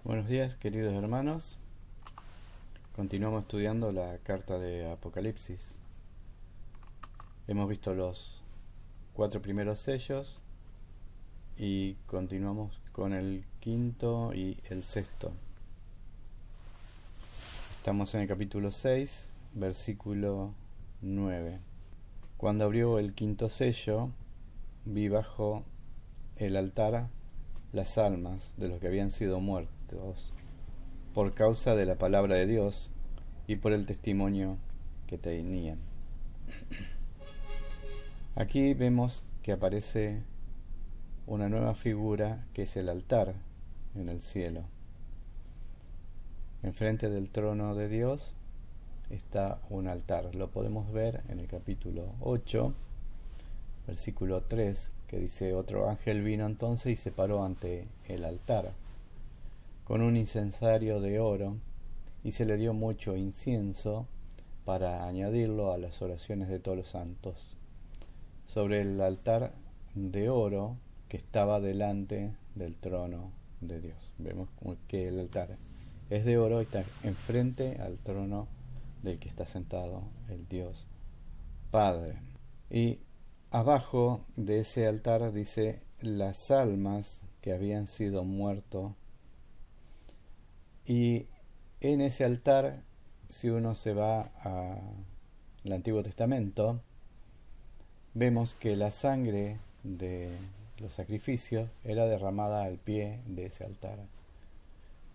Buenos días, queridos hermanos. Continuamos estudiando la carta de Apocalipsis. Hemos visto los 4 primeros sellos y continuamos con el quinto y el sexto. Estamos en el capítulo 6, versículo 9. Cuando abrió el quinto sello, vi bajo el altar las almas de los que habían sido muertos por causa de la palabra de Dios y por el testimonio que tenían. Aquí vemos que aparece una nueva figura que es el altar en el cielo. Enfrente del trono de Dios está un altar. Lo podemos ver en el capítulo 8, versículo 3, que dice: otro ángel vino entonces y se paró ante el altar con un incensario de oro, y se le dio mucho incienso para añadirlo a las oraciones de todos los santos, sobre el altar de oro que estaba delante del trono de Dios. Vemos que el altar es de oro y está enfrente al trono del que está sentado el Dios Padre. Y abajo de ese altar dice: las almas que habían sido muertos. Y en ese altar, si uno se va al Antiguo Testamento, vemos que la sangre de los sacrificios era derramada al pie de ese altar.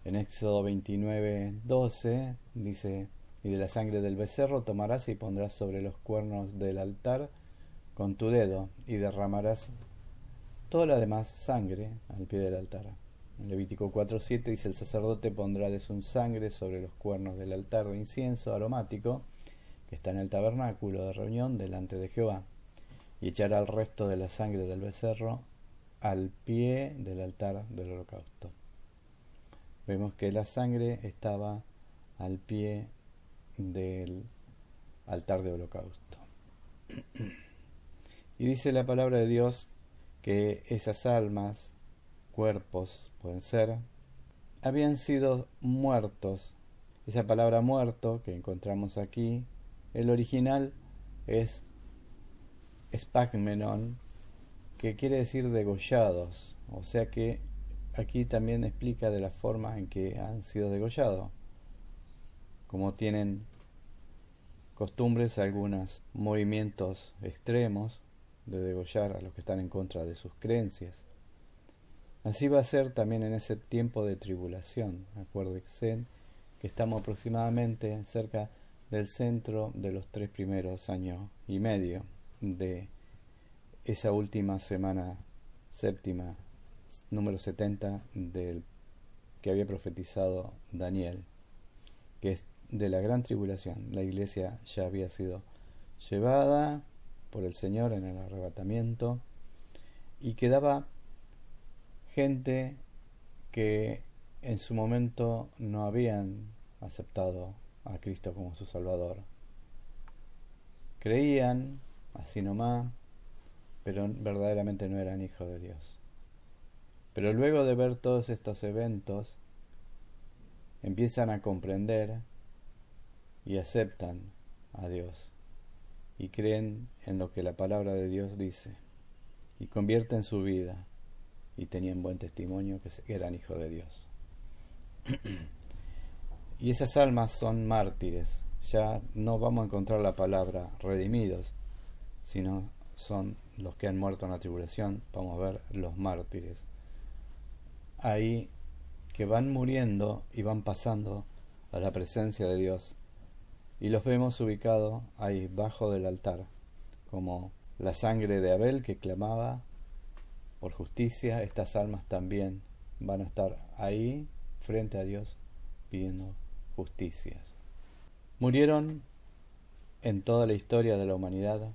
En Éxodo 29:12 dice: y de la sangre del becerro tomarás y pondrás sobre los cuernos del altar con tu dedo, y derramarás toda la demás sangre al pie del altar. En Levítico 4:7 dice: el sacerdote pondrá de su sangre sobre los cuernos del altar de incienso aromático que está en el tabernáculo de reunión delante de Jehová, y echará el resto de la sangre del becerro al pie del altar del holocausto. Vemos que la sangre estaba al pie del altar de holocausto. Y dice la palabra de Dios que esas almas, cuerpos pueden ser, habían sido muertos. Esa palabra muerto que encontramos aquí, el original es spagmenon, que quiere decir degollados. O sea que aquí también explica de la forma en que han sido degollados, como tienen costumbres algunos movimientos extremos de degollar a los que están en contra de sus creencias. Así va a ser también en ese tiempo de tribulación. Acuérdense que estamos aproximadamente cerca del centro de los 3 primeros años y medio de esa última semana séptima, número 70, del que había profetizado Daniel, que es de la gran tribulación. La iglesia ya había sido llevada por el Señor en el arrebatamiento, y quedaba gente que en su momento no habían aceptado a Cristo como su Salvador. Creían así nomás, pero verdaderamente no eran hijos de Dios. Pero luego de ver todos estos eventos, empiezan a comprender y aceptan a Dios y creen en lo que la palabra de Dios dice y convierten su vida, y tenían buen testimonio que eran hijos de Dios. Y esas almas son mártires. Ya no vamos a encontrar la palabra redimidos, sino son los que han muerto en la tribulación. Vamos a ver los mártires ahí, que van muriendo y van pasando a la presencia de Dios, y los vemos ubicados ahí bajo del altar, como la sangre de Abel que clamaba por justicia. Estas almas también van a estar ahí frente a Dios pidiendo justicias. Murieron en toda la historia de la humanidad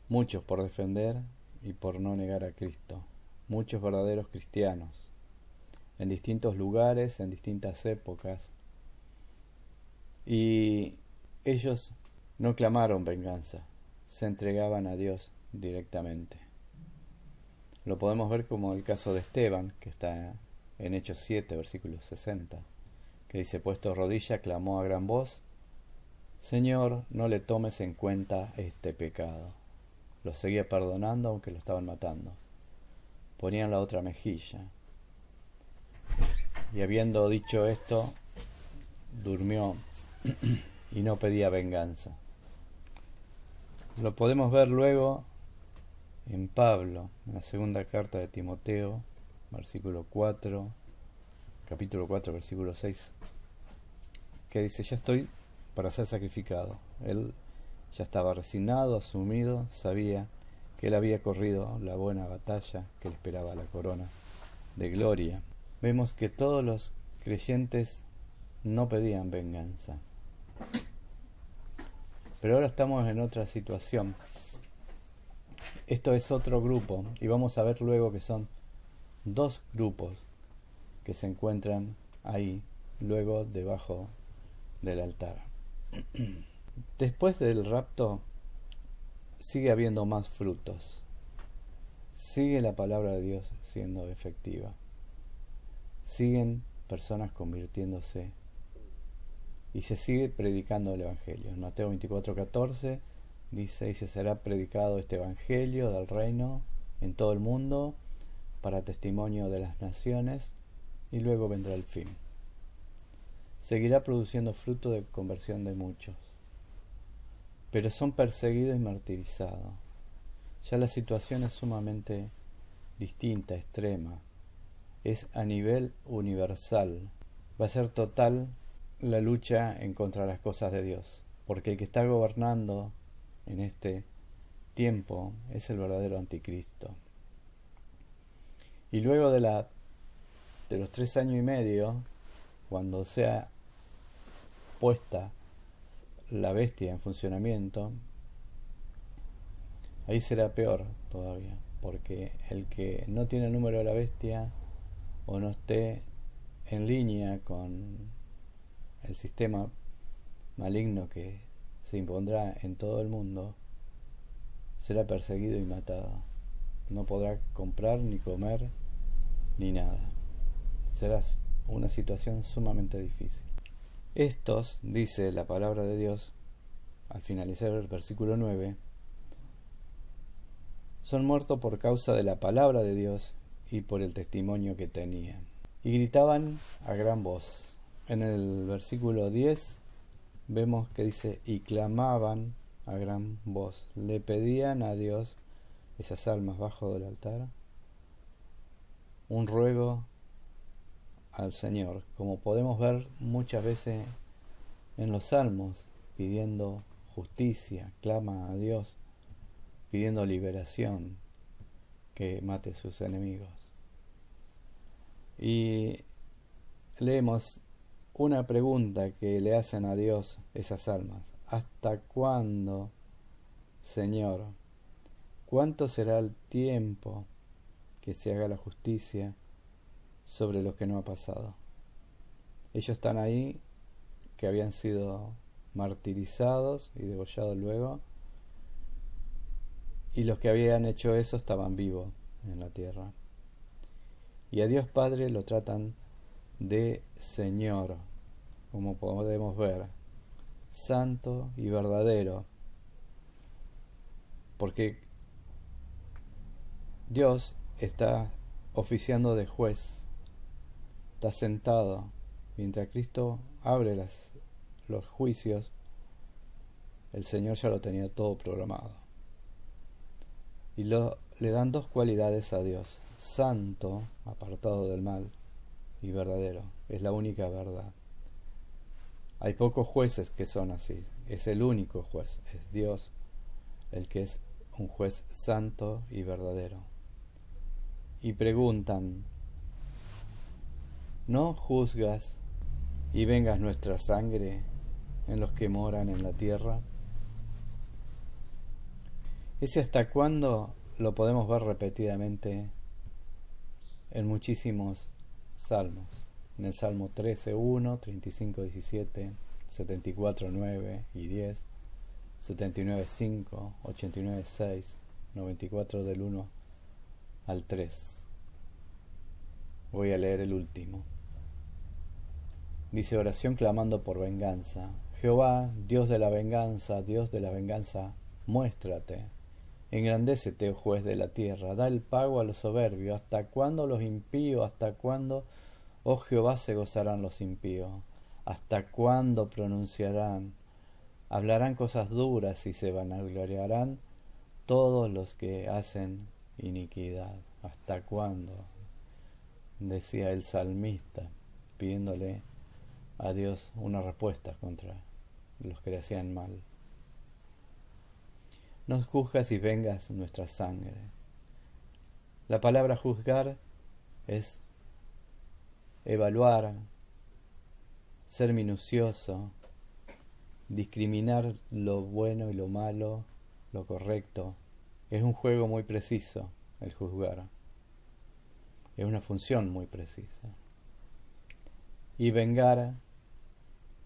muchos por defender y por no negar a Cristo, muchos verdaderos cristianos, en distintos lugares, en distintas épocas, y ellos no clamaron venganza, se entregaban a Dios directamente. Lo podemos ver como el caso de Esteban, que está en Hechos 7, versículo 60, que dice: puesto rodilla, clamó a gran voz: Señor, no le tomes en cuenta este pecado. Lo seguía perdonando aunque lo estaban matando. Ponían la otra mejilla. Y habiendo dicho esto, durmió y no pedía venganza. Lo podemos ver luego en Pablo, en la segunda carta de Timoteo, capítulo 4, versículo 6, que dice: ya estoy para ser sacrificado. Él ya estaba resignado, asumido, sabía que él había corrido la buena batalla, que le esperaba la corona de gloria. Vemos que todos los creyentes no pedían venganza. Pero ahora estamos en otra situación. Esto es otro grupo, y vamos a ver luego que son dos grupos que se encuentran ahí, luego debajo del altar. Después del rapto sigue habiendo más frutos. Sigue la palabra de Dios siendo efectiva. Siguen personas convirtiéndose y se sigue predicando el Evangelio. En Mateo 24:14 dice: y se será predicado este Evangelio del reino en todo el mundo para testimonio de las naciones, y luego vendrá el fin. Seguirá produciendo fruto de conversión de muchos, pero son perseguidos y martirizados. Ya la situación es sumamente distinta, extrema. Es a nivel universal. Va a ser total la lucha en contra de las cosas de Dios, porque el que está gobernando en este tiempo es el verdadero anticristo. Y luego de los 3 años y medio, cuando sea puesta la bestia en funcionamiento, ahí será peor todavía, porque el que no tiene el número de la bestia o no esté en línea con el sistema maligno que se impondrá en todo el mundo, será perseguido y matado. No podrá comprar ni comer ni nada. Será una situación sumamente difícil. Estos, dice la palabra de Dios al finalizar el versículo 9, son muertos por causa de la palabra de Dios y por el testimonio que tenían. Y gritaban a gran voz. En el versículo 10 vemos que dice: y clamaban a gran voz. Le pedían a Dios, esas almas bajo del altar, un ruego al Señor, como podemos ver muchas veces en los salmos, pidiendo justicia, clama a Dios, pidiendo liberación, que mate a sus enemigos. Y leemos una pregunta que le hacen a Dios esas almas: ¿hasta cuándo, Señor? ¿Cuánto será el tiempo que se haga la justicia sobre los que no ha pasado? Ellos están ahí, que habían sido martirizados y degollados luego, y los que habían hecho eso estaban vivos en la tierra. Y a Dios Padre lo tratan de Señor, como podemos ver, santo y verdadero, porque Dios está oficiando de juez, está sentado, mientras Cristo abre los juicios. El Señor ya lo tenía todo programado. Y le dan dos cualidades a Dios: santo, apartado del mal, y verdadero. Es la única verdad. Hay pocos jueces que son así. Es el único juez. Es Dios el que es un juez santo y verdadero. Y preguntan: ¿no juzgas y vengas nuestra sangre en los que moran en la tierra? Ese hasta cuándo lo podemos ver repetidamente en muchísimos salmos. En el Salmo 13:1, 35:17, 74:9 y 10, 79:5, 89:6, 94 del 1 al 3. Voy a leer el último. Dice: oración clamando por venganza. Jehová, Dios de la venganza, muéstrate. Engrandécete, oh juez de la tierra, da el pago a los soberbios. ¿Hasta cuándo los impíos? ¿Hasta cuándo, oh Jehová, se gozarán los impíos? ¿Hasta cuándo pronunciarán? Hablarán cosas duras y se vanagloriarán todos los que hacen iniquidad. ¿Hasta cuándo? Decía el salmista, pidiéndole a Dios una respuesta contra los que le hacían mal. No juzgas y vengas nuestra sangre. La palabra juzgar es evaluar, ser minucioso, discriminar lo bueno y lo malo, lo correcto. Es un juego muy preciso el juzgar. Es una función muy precisa. Y vengar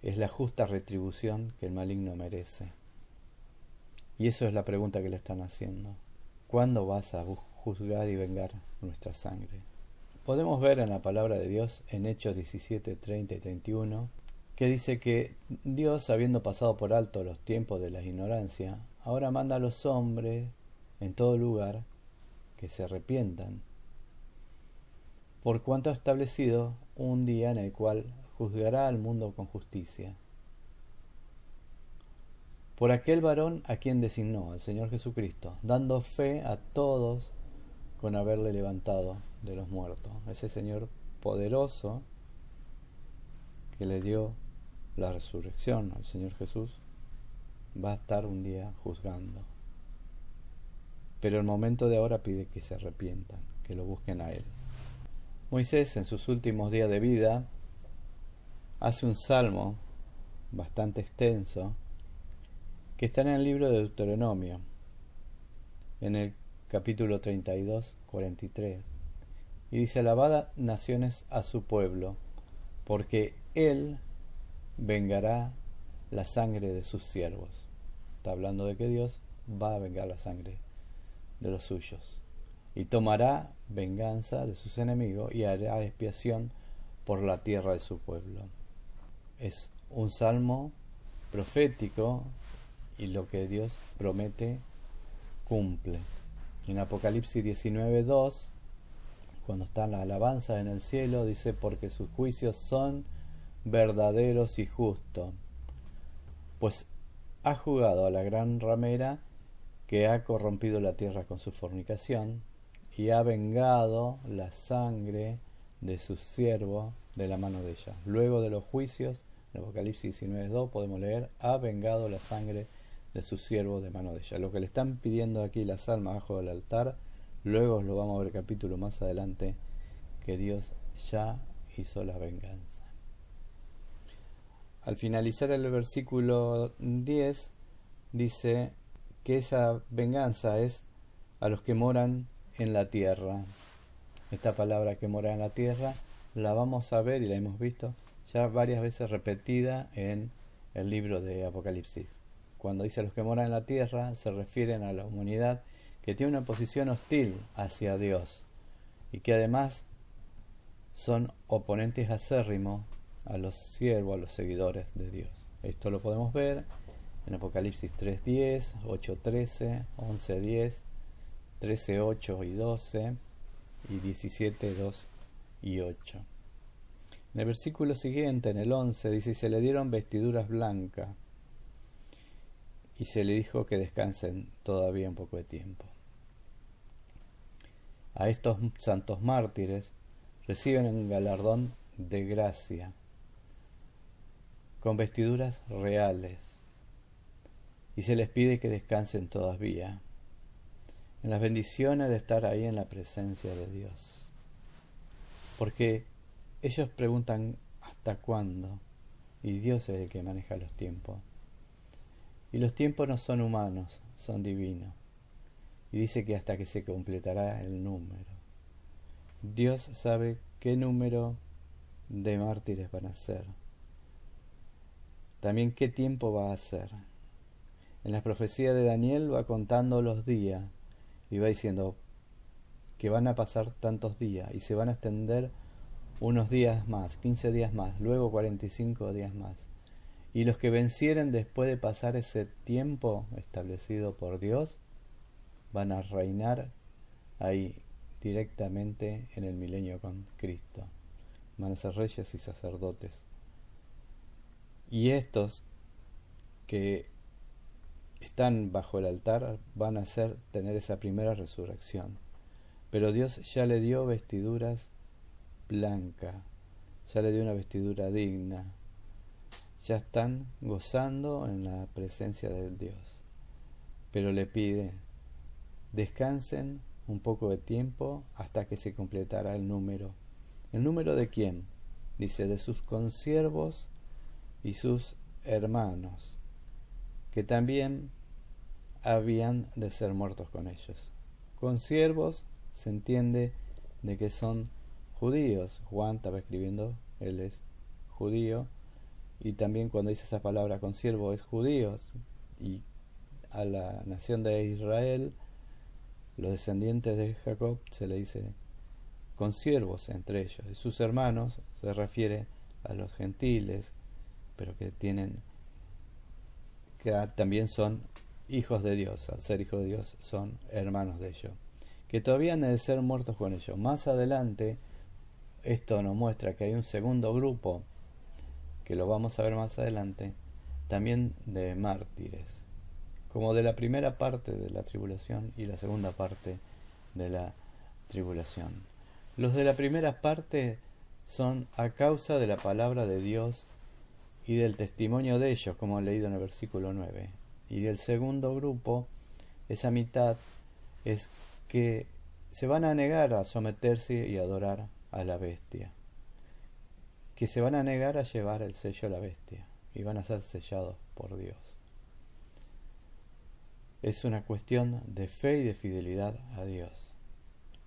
es la justa retribución que el maligno merece. Y eso es la pregunta que le están haciendo. ¿Cuándo vas a juzgar y vengar nuestra sangre? Podemos ver en la palabra de Dios, en Hechos 17, 30 y 31, que dice que Dios, habiendo pasado por alto los tiempos de la ignorancia, ahora manda a los hombres en todo lugar que se arrepientan, por cuanto ha establecido un día en el cual juzgará al mundo con justicia, por aquel varón a quien designó, al Señor Jesucristo, dando fe a todos con haberle levantado de los muertos. Ese Señor poderoso que le dio la resurrección al Señor Jesús va a estar un día juzgando. Pero el momento de ahora pide que se arrepientan, que lo busquen a Él. Moisés, en sus últimos días de vida, hace un salmo bastante extenso que está en el libro de Deuteronomio, en el capítulo 32, 43. Y dice: alabad naciones a su pueblo, porque Él vengará la sangre de sus siervos. Está hablando de que Dios va a vengar la sangre de los suyos. Y tomará venganza de sus enemigos y hará expiación por la tierra de su pueblo. Es un salmo profético y lo que Dios promete cumple. En Apocalipsis 19:2, cuando está la alabanza en el cielo, dice: porque sus juicios son verdaderos y justos, pues ha juzgado a la gran ramera que ha corrompido la tierra con su fornicación, y ha vengado la sangre de sus siervos de la mano de ella. Luego de los juicios, en Apocalipsis 19:2 podemos leer: ha vengado la sangre de sus siervos de mano de ella. Lo que le están pidiendo aquí las almas bajo del altar, luego lo vamos a ver capítulo más adelante, que Dios ya hizo la venganza. Al finalizar el versículo 10, dice que esa venganza es a los que moran en la tierra. Esta palabra, que mora en la tierra, la vamos a ver y la hemos visto ya varias veces repetida en el libro de Apocalipsis. Cuando dice los que moran en la tierra, se refieren a la humanidad que tiene una posición hostil hacia Dios y que además son oponentes acérrimos a los siervos, a los seguidores de Dios. Esto lo podemos ver en Apocalipsis 3:10, 8:13, 11:10, 13:8 y 12 y 17:2 y 8. En el versículo siguiente, en el 11, dice: y se le dieron vestiduras blancas y se le dijo que descansen todavía un poco de tiempo. A estos santos mártires reciben un galardón de gracia con vestiduras reales y se les pide que descansen todavía en las bendiciones de estar ahí en la presencia de Dios, porque ellos preguntan ¿hasta cuándo? Y Dios es el que maneja los tiempos, y los tiempos no son humanos, son divinos, y dice que hasta que se completará el número. Dios sabe qué número de mártires van a ser, también qué tiempo va a ser. En la profecía de Daniel va contando los días y va diciendo que van a pasar tantos días y se van a extender unos días más, 15 días más, luego 45 días más. Y los que vencieren después de pasar ese tiempo establecido por Dios, van a reinar ahí directamente en el milenio con Cristo. Van a ser reyes y sacerdotes. Y estos que están bajo el altar van a tener esa primera resurrección. Pero Dios ya le dio vestiduras blancas, ya le dio una vestidura digna. Ya están gozando en la presencia del Dios. Pero le pide, descansen un poco de tiempo hasta que se completará el número. ¿El número de quién? Dice, de sus consiervos y sus hermanos, que también habían de ser muertos con ellos. Consiervos se entiende de que son judíos. Juan estaba escribiendo, él es judío, y también cuando dice esa palabra consiervo es judíos, y a la nación de Israel, los descendientes de Jacob, se le dice consiervos entre ellos, y sus hermanos se refiere a los gentiles, pero que también son hijos de Dios. Al ser hijos de Dios son hermanos de ellos, que todavía han de ser muertos con ellos. Más adelante esto nos muestra que hay un segundo grupo, que lo vamos a ver más adelante, también de mártires, como de la primera parte de la tribulación y la segunda parte de la tribulación. Los de la primera parte son a causa de la palabra de Dios y del testimonio de ellos, como he leído en el versículo 9. Y del segundo grupo, esa mitad, es que se van a negar a someterse y adorar a la bestia, que se van a negar a llevar el sello a la bestia y van a ser sellados por Dios. Es una cuestión de fe y de fidelidad a Dios.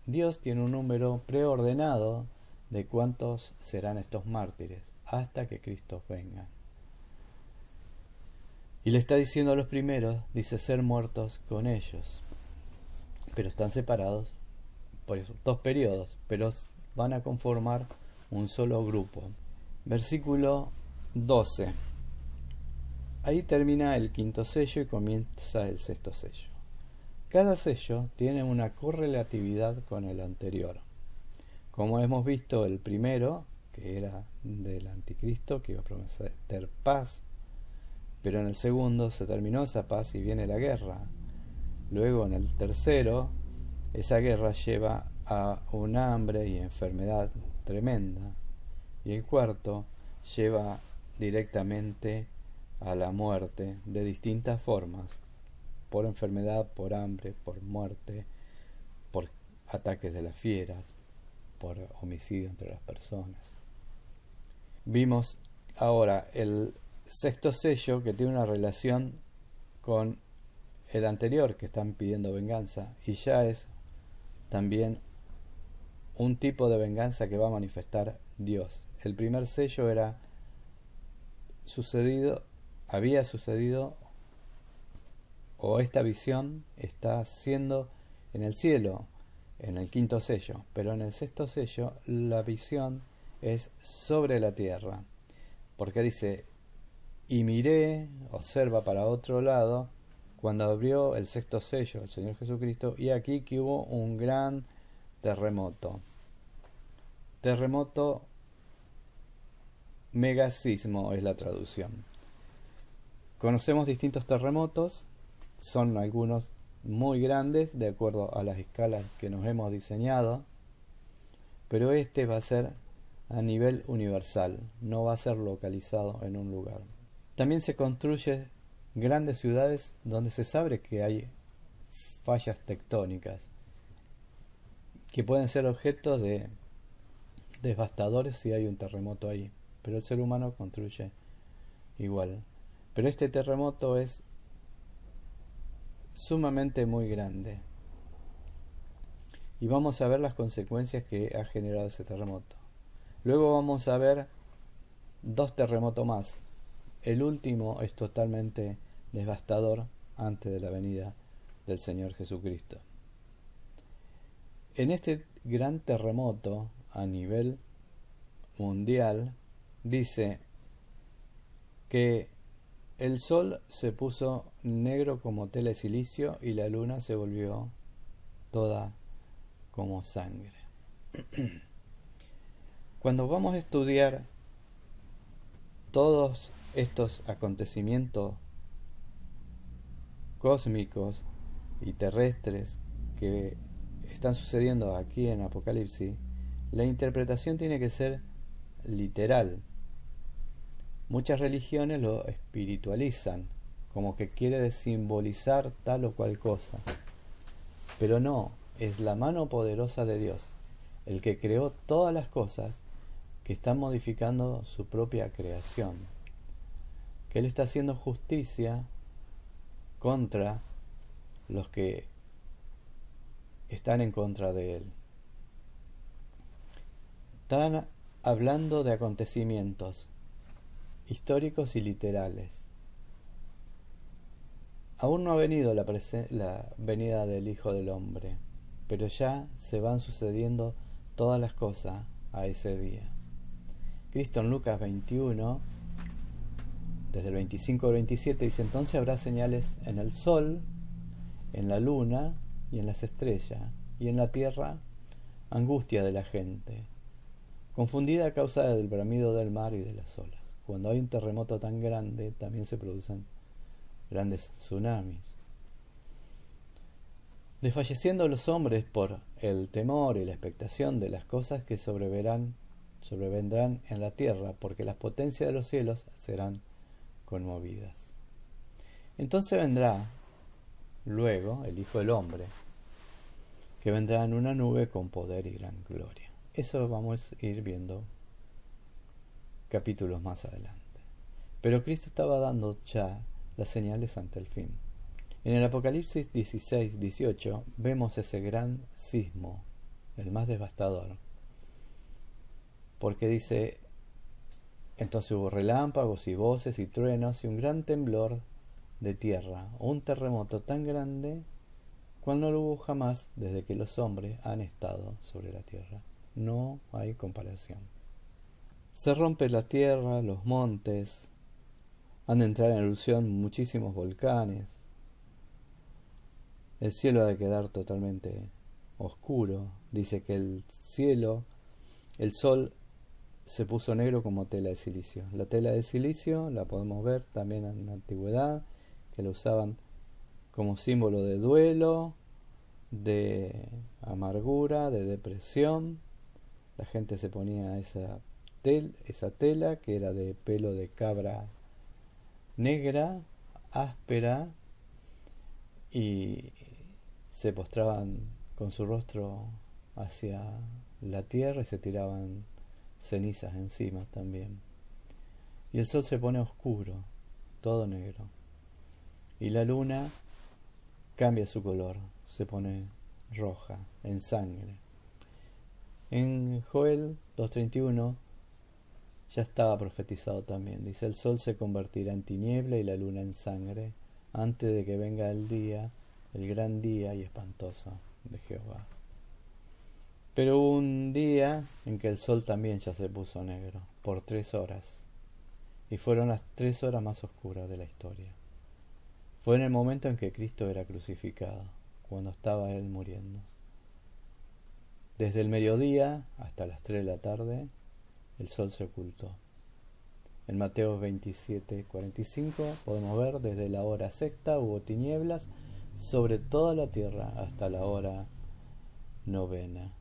Dios tiene un número preordenado de cuántos serán estos mártires hasta que Cristo venga. Y le está diciendo a los primeros, dice, ser muertos con ellos. Pero están separados por esos 2 periodos, pero van a conformar un solo grupo. Versículo 12. Ahí termina el 5º sello y comienza el 6º sello. Cada sello tiene una correlatividad con el anterior. Como hemos visto, el primero, que era del anticristo, que iba a prometer paz, pero en el segundo se terminó esa paz y viene la guerra. Luego en el tercero, esa guerra lleva a un hambre y enfermedad tremenda. Y el cuarto lleva directamente a la muerte de distintas formas, por enfermedad, por hambre, por muerte, por ataques de las fieras, por homicidio entre las personas. Vimos ahora el 6º sello, que tiene una relación con el anterior, que están pidiendo venganza, y ya es también un tipo de venganza que va a manifestar Dios. El primer sello había sucedido, o esta visión está siendo en el cielo, en el 5º sello, pero en el 6º sello la visión es sobre la tierra, porque dice, y miré, observa para otro lado, cuando abrió el 6º sello el Señor Jesucristo, y aquí que hubo un gran terremoto. Terremoto, megasismo es la traducción. Conocemos distintos terremotos, son algunos muy grandes de acuerdo a las escalas que nos hemos diseñado, pero este va a ser a nivel universal, no va a ser localizado en un lugar. También se construyen grandes ciudades donde se sabe que hay fallas tectónicas que pueden ser objeto de devastadores si hay un terremoto ahí, pero el ser humano construye igual. Pero este terremoto es sumamente muy grande y vamos a ver las consecuencias que ha generado ese terremoto. Luego vamos a ver 2 terremotos más. El último es totalmente devastador antes de la venida del Señor Jesucristo. En este gran terremoto a nivel mundial, dice que el sol se puso negro como tela de silicio y la luna se volvió toda como sangre. Cuando vamos a estudiar todos estos acontecimientos cósmicos y terrestres que están sucediendo aquí en Apocalipsis, la interpretación tiene que ser literal. Muchas religiones lo espiritualizan, como que quiere simbolizar tal o cual cosa. Pero no, es la mano poderosa de Dios, el que creó todas las cosas, que están modificando su propia creación. Que Él está haciendo justicia contra los que están en contra de Él. Están hablando de acontecimientos históricos y literales. Aún no ha venido la venida del Hijo del Hombre, pero ya se van sucediendo todas las cosas a ese día. Cristo en Lucas 21, desde el 25 al 27, dice: entonces habrá señales en el sol, en la luna y en las estrellas, y en la tierra angustia de la gente, confundida a causa del bramido del mar y de las olas. Cuando hay un terremoto tan grande, también se producen grandes tsunamis. Desfalleciendo los hombres por el temor y la expectación de las cosas que sobrevendrán en la tierra, porque las potencias de los cielos serán conmovidas. Entonces vendrá luego el Hijo del Hombre, que vendrá en una nube con poder y gran gloria. Eso vamos a ir viendo capítulos más adelante. Pero Cristo estaba dando ya las señales ante el fin. En el Apocalipsis 16-18 vemos ese gran sismo, el más devastador, porque dice: entonces hubo relámpagos y voces y truenos y un gran temblor de tierra, un terremoto tan grande cual no lo hubo jamás desde que los hombres han estado sobre la tierra. No hay comparación. Se rompe la tierra, los montes, han de entrar en erupción muchísimos volcanes, el cielo ha de quedar totalmente oscuro. Dice que el sol se puso negro como tela de silicio. La tela de silicio la podemos ver también en la antigüedad, que la usaban como símbolo de duelo, de amargura, de depresión. La gente se ponía esa tela que era de pelo de cabra negra, áspera, y se postraban con su rostro hacia la tierra y se tiraban cenizas encima también. Y el sol se pone oscuro, todo negro, y la luna cambia su color, se pone roja, en sangre. En Joel 2:31 ya estaba profetizado también. Dice: el sol se convertirá en tiniebla y la luna en sangre, antes de que venga el día, el gran día y espantoso de Jehová. Pero hubo un día en que el sol también ya se puso negro, por 3 horas. Y fueron las 3 horas más oscuras de la historia. Fue en el momento en que Cristo era crucificado, cuando estaba Él muriendo. Desde el mediodía hasta las 3 de la tarde, el sol se ocultó. En Mateo 27:45 podemos ver: desde la hora sexta hubo tinieblas sobre toda la tierra hasta la hora novena.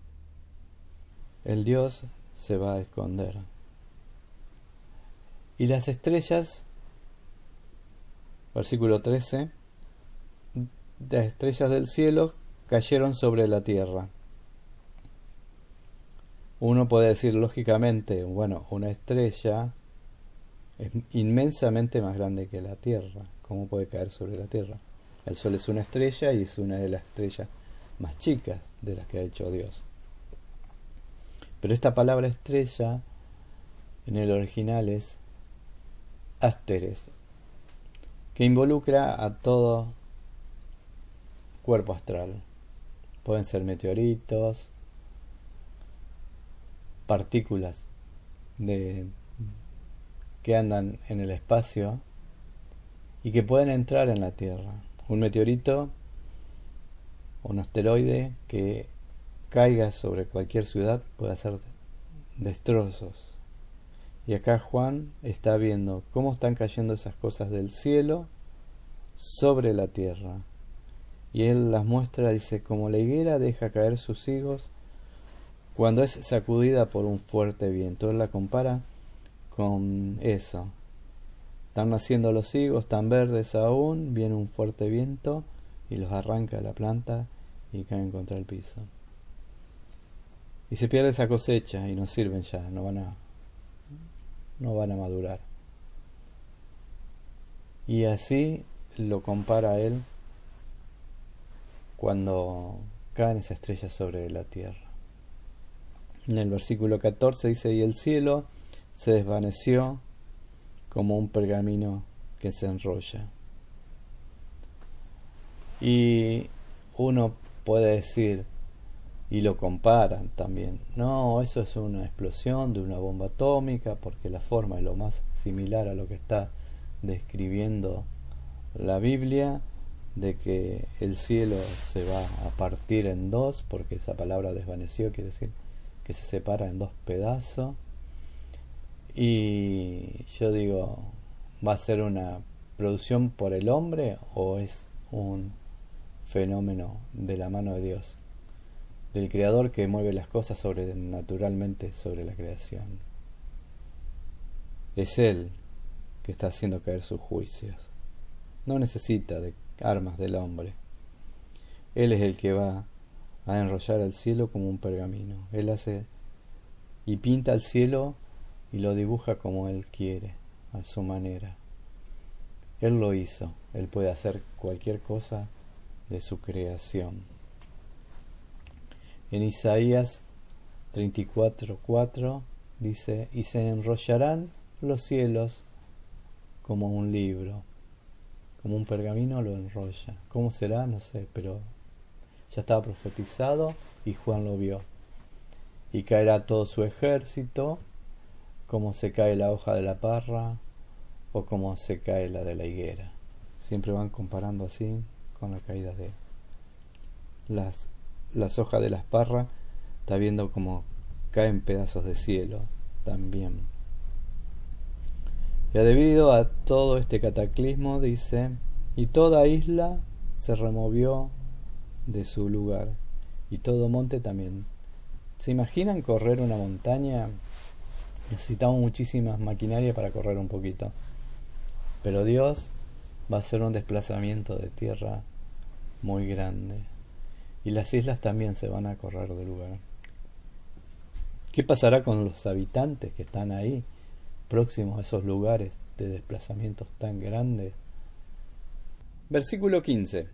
El Dios se va a esconder. Y las estrellas, versículo 13, las estrellas del cielo cayeron sobre la tierra. Uno puede decir lógicamente, bueno, una estrella es inmensamente más grande que la Tierra. ¿Cómo puede caer sobre la Tierra? El Sol es una estrella y es una de las estrellas más chicas de las que ha hecho Dios. Pero esta palabra estrella en el original es Asteres, que involucra a todo cuerpo astral. Pueden ser meteoritos, partículas de que andan en el espacio y que pueden entrar en la Tierra. Un meteorito o un asteroide que caiga sobre cualquier ciudad puede hacer destrozos. Y acá Juan está viendo cómo están cayendo esas cosas del cielo sobre la tierra. Y él las muestra, dice, como la higuera deja caer sus higos cuando es sacudida por un fuerte viento. Él la compara con eso. Están naciendo los higos, tan verdes aún, viene un fuerte viento y los arranca de la planta y caen contra el piso. Y se pierde esa cosecha y no sirven ya, no van a madurar. Y así lo compara él cuando caen esas estrellas sobre la tierra. En el versículo 14 dice, y el cielo se desvaneció como un pergamino que se enrolla. Y uno puede decir, y lo comparan también, no, eso es una explosión de una bomba atómica, porque la forma es lo más similar a lo que está describiendo la Biblia, de que el cielo se va a partir en dos, porque esa palabra desvaneció quiere decir que se separa en dos pedazos. Y yo digo, ¿va a ser una producción por el hombre o es un fenómeno de la mano de Dios, del Creador que mueve las cosas sobrenaturalmente sobre la creación? Es Él que está haciendo caer sus juicios. No necesita de armas del hombre. Él es el que va a enrollar el cielo como un pergamino. Él hace y pinta el cielo y lo dibuja como Él quiere, a su manera. Él lo hizo. Él puede hacer cualquier cosa de su creación. En Isaías 34:4 dice, y se enrollarán los cielos como un libro, como un pergamino lo enrolla. ¿Cómo será? No sé, pero ya estaba profetizado y Juan lo vio. Y caerá todo su ejército, como se cae la hoja de la parra o como se cae la de la higuera. Siempre van comparando así con la caída de las hojas de las parras. Está viendo como caen pedazos de cielo también. Y debido a todo este cataclismo, dice, y toda isla se removió de su lugar, y todo monte también. ¿Se imaginan correr una montaña? Necesitamos muchísimas maquinaria para correr un poquito. Pero Dios va a hacer un desplazamiento de tierra muy grande. Y las islas también se van a correr de lugar. ¿Qué pasará con los habitantes que están ahí, próximos a esos lugares de desplazamientos tan grandes? Versículo 15.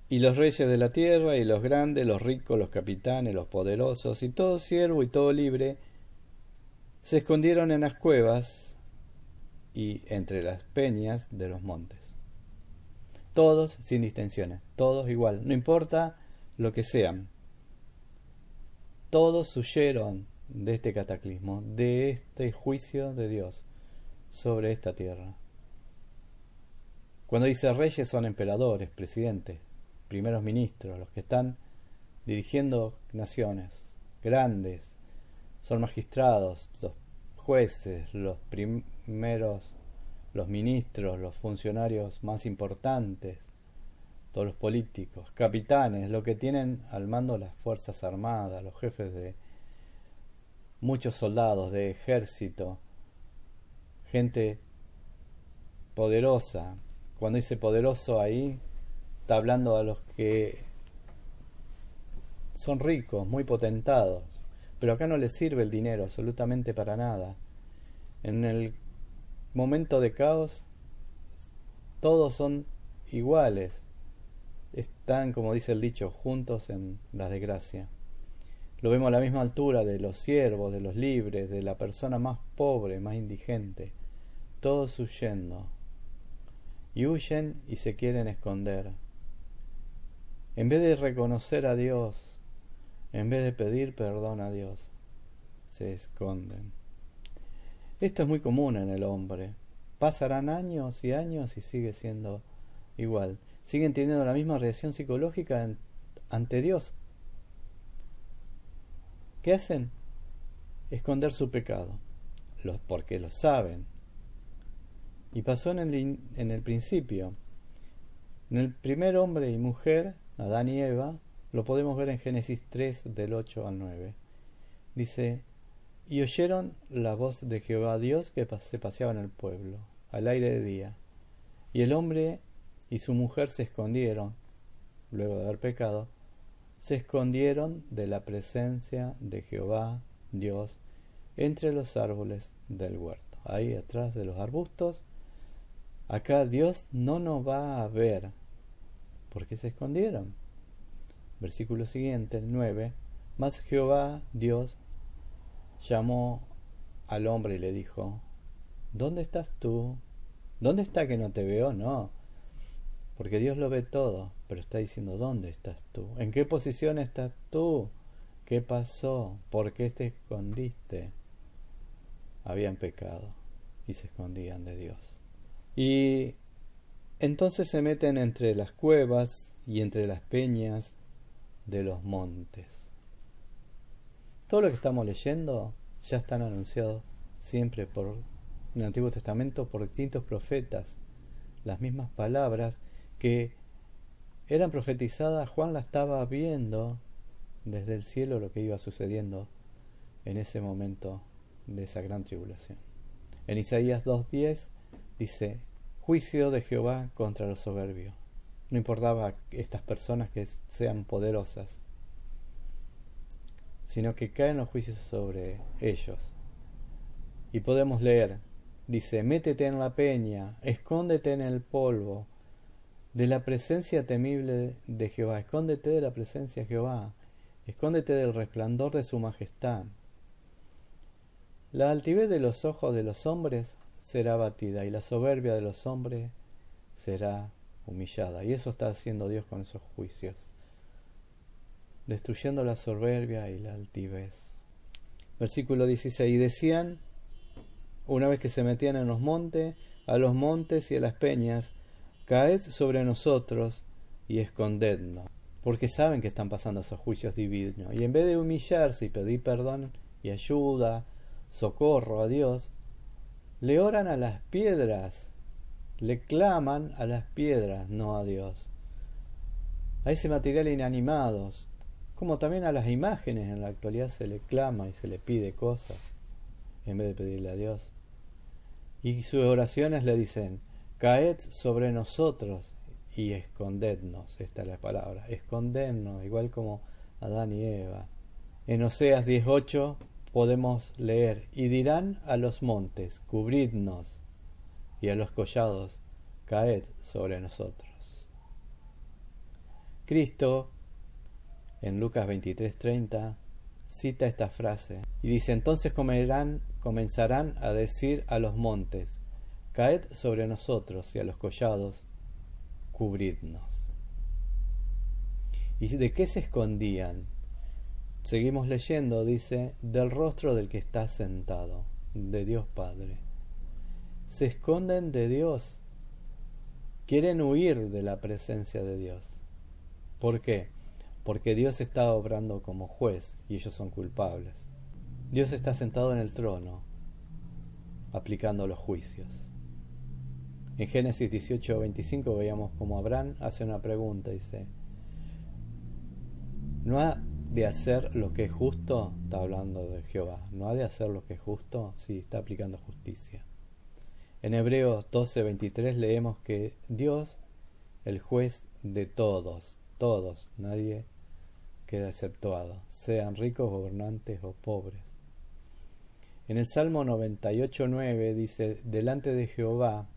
Y los reyes de la tierra, y los grandes, los ricos, los capitanes, los poderosos, y todo siervo y todo libre, se escondieron en las cuevas y entre las peñas de los montes. Todos sin distinciones, todos igual, no importa lo que sean. Todos huyeron de este cataclismo, de este juicio de Dios sobre esta tierra. Cuando dice reyes son emperadores, presidentes, primeros ministros, los que están dirigiendo naciones grandes, son magistrados, los jueces, los primeros, los ministros, los funcionarios más importantes, todos los políticos, capitanes, los que tienen al mando las fuerzas armadas, los jefes de muchos soldados, de ejército, gente poderosa. Cuando dice poderoso ahí, está hablando a los que son ricos, muy potentados. Pero acá no les sirve el dinero absolutamente para nada. En el momento de caos, todos son iguales. Están, como dice el dicho, juntos en la desgracia. Lo vemos a la misma altura de los siervos, de los libres, de la persona más pobre, más indigente. Todos huyendo. Y huyen y se quieren esconder. En vez de reconocer a Dios, en vez de pedir perdón a Dios, se esconden. Esto es muy común en el hombre. Pasarán años y años y sigue siendo igual. Siguen teniendo la misma reacción psicológica ante Dios. ¿Qué hacen? Esconder su pecado, porque lo saben. Y pasó en el principio. En el primer hombre y mujer, Adán y Eva, lo podemos ver en Génesis 3, del 8 al 9. Dice: y oyeron la voz de Jehová Dios que se paseaba en el pueblo, al aire de día. Y el hombre y su mujer se escondieron, luego de haber pecado, se escondieron de la presencia de Jehová Dios entre los árboles del huerto. Ahí atrás de los arbustos. Acá Dios no nos va a ver. ¿Por qué se escondieron? Versículo siguiente, el 9. Mas Jehová Dios llamó al hombre y le dijo: ¿dónde estás tú? ¿Dónde está que no te veo? No, porque Dios lo ve todo, pero está diciendo: ¿dónde estás tú? ¿En qué posición estás tú? ¿Qué pasó? ¿Por qué te escondiste? Habían pecado y se escondían de Dios. Y entonces se meten entre las cuevas y entre las peñas de los montes. Todo lo que estamos leyendo ya están anunciados siempre en el Antiguo Testamento por distintos profetas. Las mismas palabras que eran profetizadas, Juan la estaba viendo desde el cielo lo que iba sucediendo en ese momento de esa gran tribulación. En Isaías 2:10 dice: juicio de Jehová contra los soberbios. No importaba estas personas que sean poderosas, sino que caen los juicios sobre ellos. Y podemos leer, dice: métete en la peña, escóndete en el polvo, de la presencia temible de Jehová. Escóndete de la presencia de Jehová, escóndete del resplandor de su majestad. La altivez de los ojos de los hombres será abatida, y la soberbia de los hombres será humillada. Y eso está haciendo Dios con esos juicios, destruyendo la soberbia y la altivez. Versículo 16. Y decían, una vez que se metían en los montes, a los montes y a las peñas: caed sobre nosotros y escondednos, porque saben que están pasando esos juicios divinos. Y en vez de humillarse y pedir perdón y ayuda, socorro a Dios, le oran a las piedras, le claman a las piedras, no a Dios, a ese material inanimados, como también a las imágenes. En la actualidad se le clama y se le pide cosas en vez de pedirle a Dios. Y sus oraciones le dicen: caed sobre nosotros y escondednos. Esta es la palabra, escondednos, igual como Adán y Eva. En Oseas 18 podemos leer: y dirán a los montes: cubridnos, y a los collados: caed sobre nosotros. Cristo en Lucas 23:30 cita esta frase y dice: entonces comenzarán a decir a los montes: caed sobre nosotros, y a los collados: cubridnos. ¿Y de qué se escondían? Seguimos leyendo, dice: del rostro del que está sentado, de Dios Padre. Se esconden de Dios, quieren huir de la presencia de Dios. ¿Por qué? Porque Dios está obrando como juez y ellos son culpables. Dios está sentado en el trono, aplicando los juicios. En Génesis 18:25 veíamos como Abraham hace una pregunta, dice: ¿no ha de hacer lo que es justo? Está hablando de Jehová. ¿No ha de hacer lo que es justo? Sí, está aplicando justicia. En Hebreos 12:23 leemos que Dios, el juez de todos, nadie queda exceptuado, sean ricos, gobernantes o pobres. En el Salmo 98:9 dice: delante de Jehová,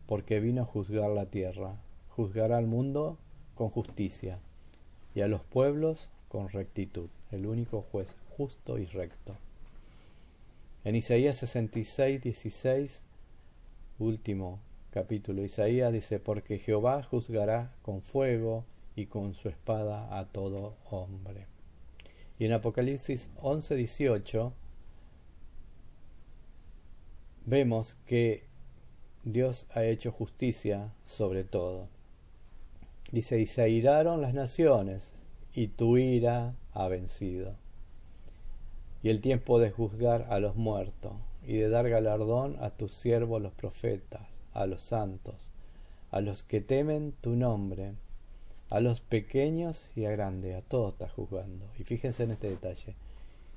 porque vino a juzgar la tierra, juzgará al mundo con justicia y a los pueblos con rectitud. El único juez justo y recto. En Isaías 66:16, último capítulo, Isaías dice: porque Jehová juzgará con fuego y con su espada a todo hombre. Y en Apocalipsis 11:18 vemos que Dios ha hecho justicia sobre todo. Dice, y se airaron las naciones, y tu ira ha vencido. Y el tiempo de juzgar a los muertos, y de dar galardón a tus siervos los profetas, a los santos, a los que temen tu nombre, a los pequeños y a grandes, a todos estás juzgando. Y fíjense en este detalle.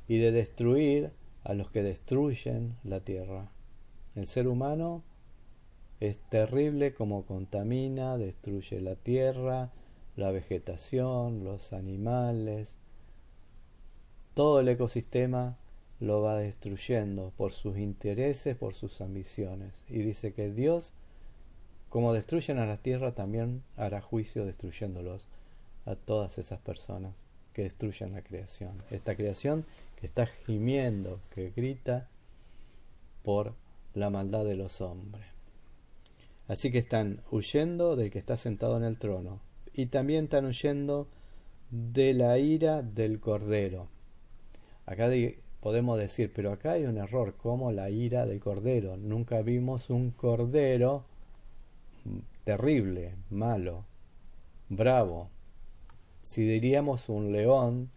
Y de destruir a los que destruyen la tierra. El ser humano es terrible como contamina, destruye la tierra, la vegetación, los animales, todo el ecosistema lo va destruyendo por sus intereses, por sus ambiciones. Y dice que Dios, como destruyen a la tierra, también hará juicio destruyéndolos a todas esas personas que destruyen la creación. Esta creación que está gimiendo, que grita por la maldad de los hombres. Así que están huyendo del que está sentado en el trono. Y también están huyendo de la ira del Cordero. Acá podemos decir, pero acá hay un error, como la ira del Cordero. Nunca vimos un Cordero terrible, malo, bravo. Si diríamos un león,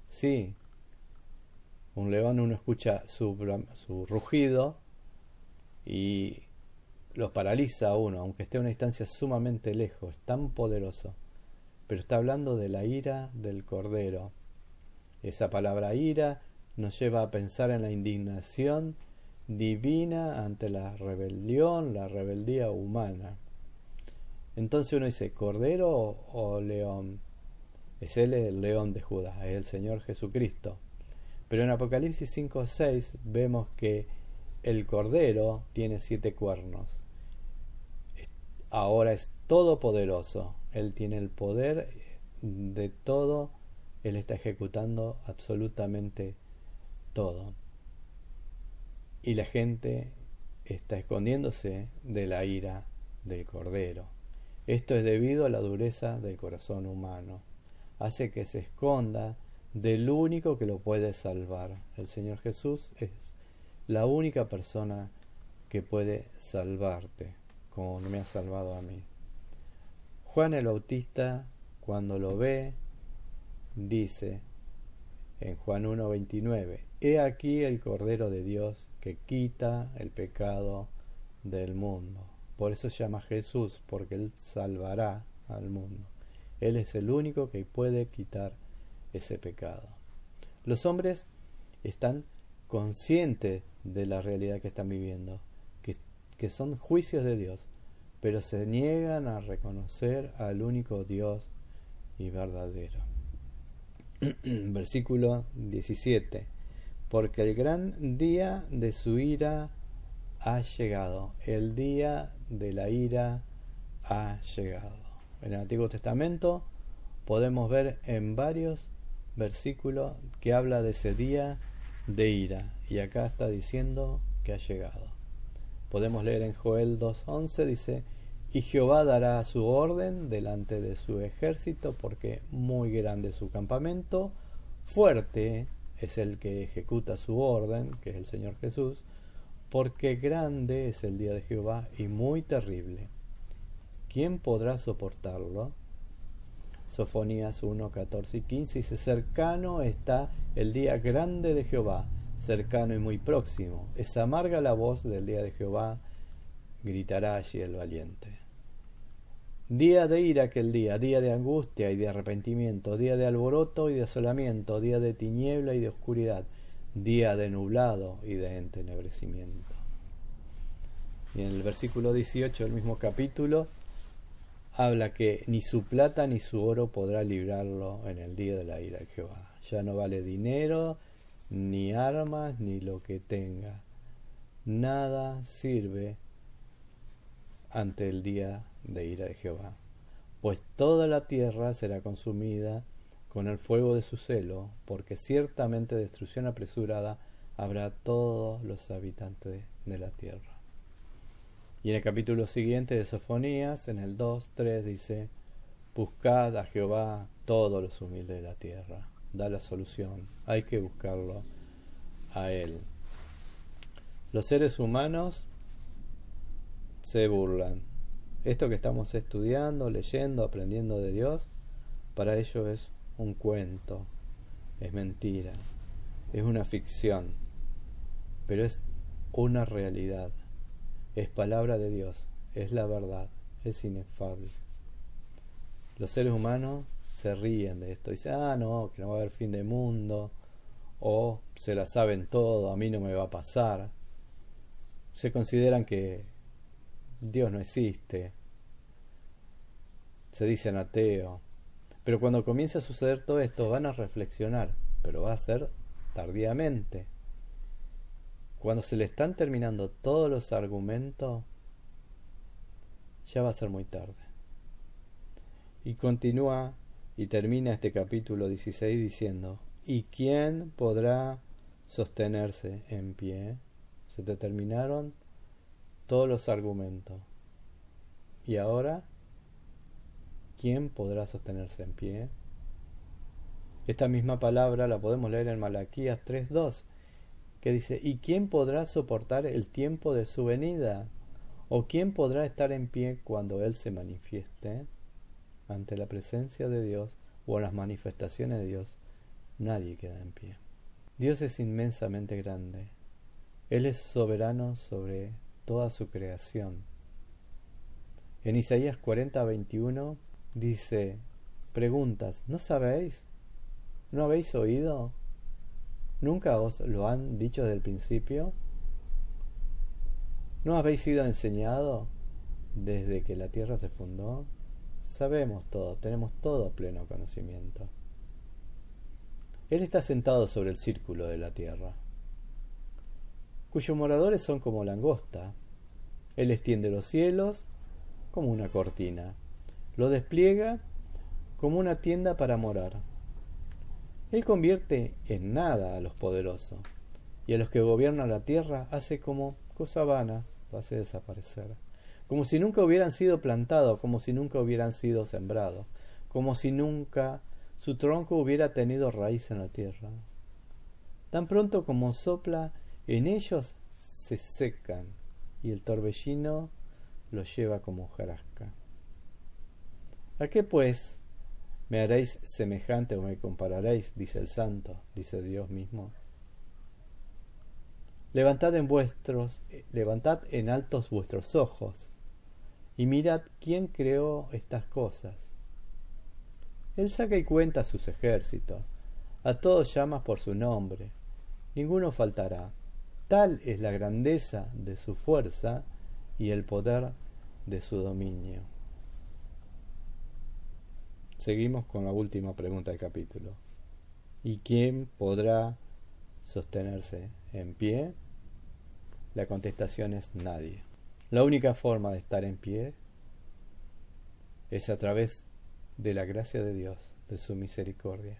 sí, un león uno escucha su rugido y los paraliza a uno, aunque esté a una distancia sumamente lejos, es tan poderoso. Pero está hablando de la ira del Cordero. Esa palabra ira nos lleva a pensar en la indignación divina ante la rebelión, la rebeldía humana. Entonces uno dice, ¿Cordero o león? Es él el león de Judá, es el Señor Jesucristo. Pero en Apocalipsis 5:6 vemos que el Cordero tiene 7 cuernos. Ahora es todopoderoso. Él tiene el poder de todo. Él está ejecutando absolutamente todo. Y la gente está escondiéndose de la ira del Cordero. Esto es debido a la dureza del corazón humano. Hace que se esconda del único que lo puede salvar. El Señor Jesús es la única persona que puede salvarte, como me ha salvado a mí. Juan el Bautista, cuando lo ve, dice en Juan 1:29, he aquí el Cordero de Dios que quita el pecado del mundo. Por eso se llama Jesús, porque Él salvará al mundo. Él es el único que puede quitar ese pecado. Los hombres están conscientes de la realidad que están viviendo, que son juicios de Dios, pero se niegan a reconocer al único Dios y verdadero. Versículo 17. Porque el gran día de su ira ha llegado. El día de la ira ha llegado. En el Antiguo Testamento podemos ver en varios versículos que habla de ese día de ira. Y acá está diciendo que ha llegado. Podemos leer en Joel 2:11, dice, y Jehová dará su orden delante de su ejército, porque muy grande es su campamento, fuerte es el que ejecuta su orden, que es el Señor Jesús, porque grande es el día de Jehová y muy terrible. ¿Quién podrá soportarlo? Sofonías 1:14 y 15 dice, cercano está el día grande de Jehová, cercano y muy próximo. Es amarga la voz del día de Jehová, gritará allí el valiente. Día de ira aquel día de angustia y de arrepentimiento, día de alboroto y de asolamiento, día de tiniebla y de oscuridad, día de nublado y de entenebrecimiento. Y en el versículo 18 del mismo capítulo habla que ni su plata ni su oro podrá librarlo en el día de la ira de Jehová. Ya no vale dinero, ni armas, ni lo que tenga. Nada sirve ante el día de ira de Jehová, pues toda la tierra será consumida con el fuego de su celo, porque ciertamente destrucción apresurada habrá a todos los habitantes de la tierra. Y en el capítulo siguiente de Sofonías, en el 2:3 dice, buscad a Jehová todos los humildes de la tierra. Da la solución, hay que buscarlo a Él. Los seres humanos se burlan. Esto que estamos estudiando, leyendo, aprendiendo de Dios, para ellos es un cuento, es mentira, es una ficción, pero es una realidad, es palabra de Dios, es la verdad, es inefable. Los seres humanos se ríen de esto, dicen, no, que no va a haber fin de mundo, o se la saben todo, a mí no me va a pasar. Se consideran que Dios no existe, se dicen ateos, pero cuando comienza a suceder todo esto van a reflexionar, pero va a ser tardíamente. Cuando se le están terminando todos los argumentos, ya va a ser muy tarde. Y continúa y termina este capítulo 16 diciendo, ¿y quién podrá sostenerse en pie? Se te terminaron todos los argumentos. ¿Y ahora quién podrá sostenerse en pie? Esta misma palabra la podemos leer en Malaquías 3:2, que dice, ¿y quién podrá soportar el tiempo de su venida? ¿O quién podrá estar en pie cuando Él se manifieste? Ante la presencia de Dios o las manifestaciones de Dios, nadie queda en pie. Dios es inmensamente grande. Él es soberano sobre toda su creación. En Isaías 40:21 dice, preguntas, ¿no sabéis? ¿No habéis oído? ¿Nunca os lo han dicho desde el principio? ¿No habéis sido enseñado desde que la tierra se fundó? Sabemos todo, tenemos todo pleno conocimiento. Él está sentado sobre el círculo de la tierra, cuyos moradores son como langosta. Él extiende los cielos como una cortina, lo despliega como una tienda para morar. Él convierte en nada a los poderosos, y a los que gobiernan la tierra hace como cosa vana, lo hace desaparecer. Como si nunca hubieran sido plantados, como si nunca hubieran sido sembrados, como si nunca su tronco hubiera tenido raíz en la tierra. Tan pronto como sopla, en ellos se secan, y el torbellino los lleva como hojarasca. ¿A qué pues me haréis semejante o me compararéis? Dice el santo, dice Dios mismo. Levantad en altos vuestros ojos, y mirad quién creó estas cosas. Él saca y cuenta a sus ejércitos, a todos llama por su nombre, ninguno faltará. Tal es la grandeza de su fuerza y el poder de su dominio. Seguimos con la última pregunta del capítulo. ¿Y quién podrá sostenerse en pie? La contestación es nadie. La única forma de estar en pie es a través de la gracia de Dios, de su misericordia.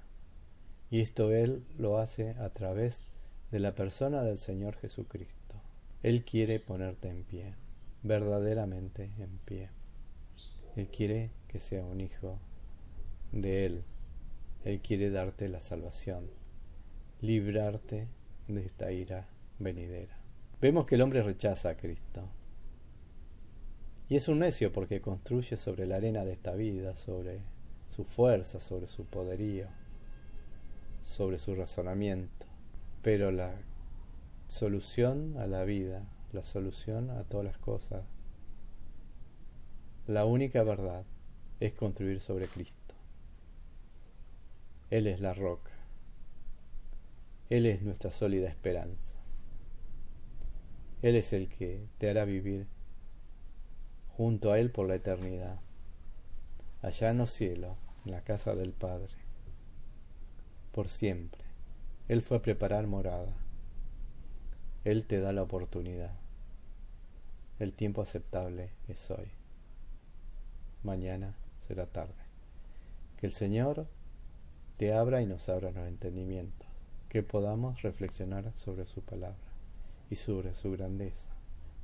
Y esto Él lo hace a través de la persona del Señor Jesucristo. Él quiere ponerte en pie, verdaderamente en pie. Él quiere que sea un hijo de Él. Él quiere darte la salvación, librarte de esta ira venidera. Vemos que el hombre rechaza a Cristo. Y es un necio porque construye sobre la arena de esta vida, sobre su fuerza, sobre su poderío, sobre su razonamiento. Pero la solución a la vida, la solución a todas las cosas, la única verdad es construir sobre Cristo. Él es la roca. Él es nuestra sólida esperanza. Él es el que te hará vivir junto a Él por la eternidad, allá en los cielos, en la casa del Padre, por siempre. Él fue a preparar morada. Él te da la oportunidad. El tiempo aceptable es hoy. Mañana será tarde. Que el Señor te abra y nos abra los entendimientos, que podamos reflexionar sobre su palabra y sobre su grandeza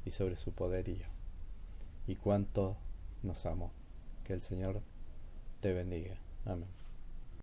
y sobre su poderío y cuánto nos amó. Que el Señor te bendiga. Amén.